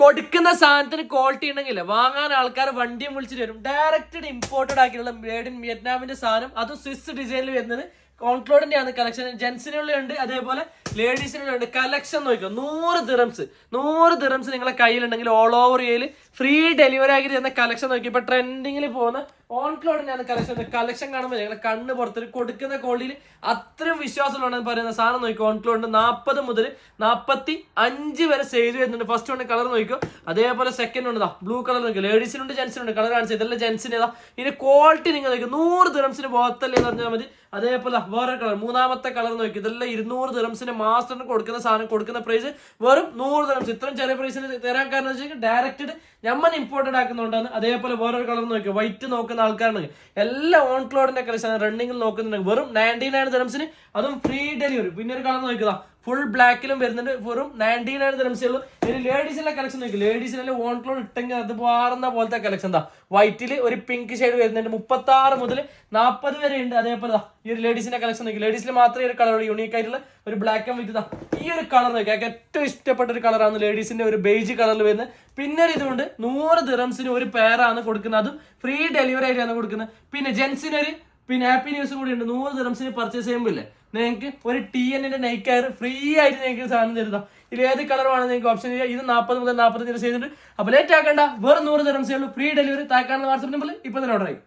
കൊടുക്കുന്ന സാധനത്തിന് ക്വാളിറ്റി ഉണ്ടെങ്കിൽ വാങ്ങാൻ ആൾക്കാർ വണ്ടിയും വിളിച്ചിട്ട് വരും. ഡയറക്റ്റഡ് ഇമ്പോർട്ടഡ് ആക്കിയുള്ള മേഡ് ഇൻ വിയറ്റ്നാമിന്റെ സാധനം, അതും സ്വിസ് ഡിസൈനിൽ വരുന്നത്. ഓൺക്ലോഡിന്റെ ആണ് കളക്ഷൻ. ജെൻസിനുള്ള ഉണ്ട്, അതേപോലെ ലേഡീസിനുള്ള ഉണ്ട്. കളക്ഷൻ നോക്കിയോ, 100 ദിറംസ് നിങ്ങളെ കയ്യിലുണ്ടെങ്കിൽ ഓൾ ഓവർ ഇന്ത്യയിൽ ഫ്രീ ഡെലിവറി ആക്കി തരുന്ന കളക്ഷൻ നോക്കി. ഇപ്പൊ ട്രെൻഡിങ്ങിൽ പോകുന്ന ഓൺക്ലോഡിന്റെ ആണ് കളക്ഷൻ കാണുമ്പോൾ ഞങ്ങളെ കണ്ണ് പുറത്ത് കൊടുക്കുന്ന ക്വാളിറ്റിയിൽ അത്രയും വിശ്വാസമുള്ളതാണ് പറയുന്ന സാധനം നോക്കിയോ. ഓൺക്ലോഡിന്റെ 40 മുതൽ 45 വരെ സൈസ് വരുന്നുണ്ട്. ഫസ്റ്റ് ഉണ്ട് കളർ നോക്കിയോ, അതേപോലെ സെക്കൻഡ് ഉണ്ട് ബ്ലൂ കളർ നോക്കിയോ. ലേഡീസിനുണ്ട് ജെൻസിനുണ്ട്. കളർ കാണിച്ചത് ഇതെല്ലാം ജെൻസിന്. ഇതിന്റെ ക്വാളിറ്റി നിങ്ങൾ നോക്കിയോ, 100 ദിറംസിന് പോകത്തല്ലേ എന്ന് പറഞ്ഞാൽ മതി. അതേപോലെ വേറെ കളർ, മൂന്നാമത്തെ കളർ നോക്കി. ഇതെല്ലാം 200 ദിറംസിന് മാസ്റ്ററിന് കൊടുക്കുന്ന സാധനം. കൊടുക്കുന്ന പ്രൈസ് വെറും 100 ദിറംസ്. ഇത്രയും ചെറിയ പ്രൈസിന് തരാൻ കാരണം വെച്ചാൽ ഡയറക്റ്റ് നമ്മൾ ഇമ്പോർട്ടഡ് ആക്കുന്നുണ്ടാണ്. അതേപോലെ വേറൊരു കളർ നോക്കിയോ, വൈറ്റ് നോക്കുന്ന ആൾക്കാരാണ്. എല്ലാം ഓൺക്ലോഡിന്റെ കളക്ഷൻ റണ്ണിങ്ങിൽ നോക്കുന്നുണ്ടെങ്കിൽ വെറും 99 ദിറംസിന്, അതും ഫ്രീ ഡെലിവറി. പിന്നെ ഒരു കളർ നോക്കുക, ഫുൾ ബ്ലാക്കിലും വരുന്നുണ്ട്, വെറും 99 ദിറംസേ ഉള്ളൂ. ഇനി ലേഡീസിന്റെ കളക്ഷൻ നോക്കി. ലേഡീസിനെ ഓൺക്ലോഡ് ഇട്ടെങ്കിൽ അത് മാറുന്ന പോലത്തെ കളക്ഷൻ എന്താ, വൈറ്റിൽ ഒരു പിങ്ക് ഷെയ്ഡ് വരുന്നുണ്ട്. 36 മുതൽ 40 വരെ ഉണ്ട്. അതേപോലെ ഈ ഒരു ലേഡീസിന്റെ കളക്ഷൻ നോക്കി. ലേഡീസിൽ മാത്രമേ ഒരു കളർ യൂണീക്ക് ആയിട്ടുള്ള ഒരു ബ്ലാക്ക് ആൻഡ് വൈറ്റ്. ഈ ഒരു കളർ നോക്കി, ഏറ്റവും ഇഷ്ടപ്പെട്ട ഒരു കളറാണ് ലേഡീസിന്റെ ഒരു ബേജ് കളറിൽ വരുന്നത്. പിന്നെ ഇതുകൊണ്ട് 100 ദിറംസിന് ഒരു പെയറാണ് കൊടുക്കുന്നത്, അതും ഫ്രീ ഡെലിവറി ആയിട്ടാണ് കൊടുക്കുന്നത്. പിന്നെ ജെൻസിനൊരു ഹാപ്പി ന്യൂസും കൂടി ഉണ്ട്. 100 ദിറംസിന് പർച്ചേസ് ചെയ്യുമ്പോൾ നിങ്ങൾക്ക് ഒരു TN നൈക്ക് കയർ ഫ്രീ ആയിട്ട് നിങ്ങൾക്ക് സാധനം തരുതാ. ഇതിൽ ഏത് കളർ വേണം നിങ്ങൾക്ക് ഓപ്ഷൻ ചെയ്യുക. ഇത് 40 മുതൽ 45 ചെയ്തിട്ടുണ്ട്. അപ്പോൾ ലേറ്റ് ആക്കണ്ട, വെറും 100 ദിറംസേ ഉള്ളൂ, ഫ്രീ ഡെലിവറി. താക്കാണെന്ന് വാട്സ്ആപ്പ് നമ്പറിൽ ഇപ്പൊ തന്നെ ഓർഡർ ആയി.